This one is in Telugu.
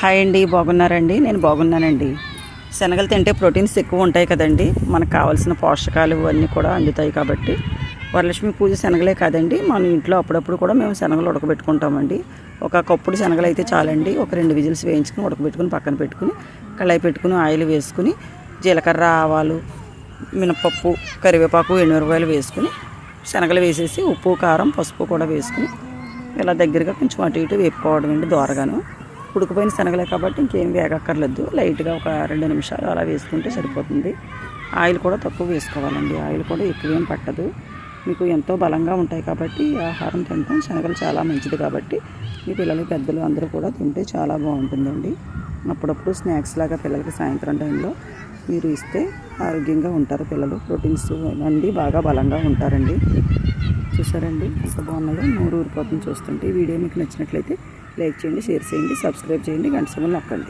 హాయ్ అండి, బాగున్నారండి? నేను బాగున్నానండి. శనగలు తింటే ప్రోటీన్స్ ఎక్కువ ఉంటాయి కదండి. మనకు కావాల్సిన పోషకాలు అన్నీ కూడా అందుతాయి కాబట్టి వరలక్ష్మి పూజ శనగలే కాదండి, మన ఇంట్లో అప్పుడప్పుడు కూడా మేము శనగలు ఉడకబెట్టుకుంటామండి. ఒక కప్పుడు శనగలు అయితే చాలండి. ఒక 2 విజిల్స్ వేయించుకుని ఉడకబెట్టుకుని పక్కన పెట్టుకుని కళాయి పెట్టుకుని ఆయిల్ వేసుకుని జీలకర్ర, ఆవాలు, మినపప్పు, కరివేపాకు, ఎండుమిరపకాయలు వేసుకుని శనగలు వేసేసి ఉప్పు, కారం, పసుపు కూడా వేసుకుని ఇలా దగ్గరగా కొంచెం అటు ఇటు వేపుకోవడం అండి. దోరగాను ఉడికిపోయిన శనగలే కాబట్టి ఇంకేం వేగక్కర్లేదు. లైట్గా ఒక 2 నిమిషాలు అలా వేసుకుంటే సరిపోతుంది. ఆయిల్ కూడా తక్కువ వేసుకోవాలండి. ఆయిల్ కూడా ఎక్కువేం పట్టదు. మీకు ఎంతో బలంగా ఉంటాయి కాబట్టి ఆహారం తినడం శనగలు చాలా మంచిది కాబట్టి మీ పిల్లలు, పెద్దలు అందరూ కూడా తింటే చాలా బాగుంటుందండి. అప్పుడప్పుడు స్నాక్స్ లాగా పిల్లలకి సాయంత్రం టైంలో మీరు ఇస్తే ఆరోగ్యంగా ఉంటారు పిల్లలు. ప్రోటీన్స్ అండి బాగా బలంగా ఉంటారండి. చూసారండి ఎంత బాగున్నాయో, నోరు ఊరిపోతుంది చూస్తుంటే. ఈ వీడియో మీకు నచ్చినట్లయితే లైక్ చేయండి, షేర్ చేయండి, సబ్స్క్రైబ్ చేయండి, గంట సింబల్ నొక్కండి.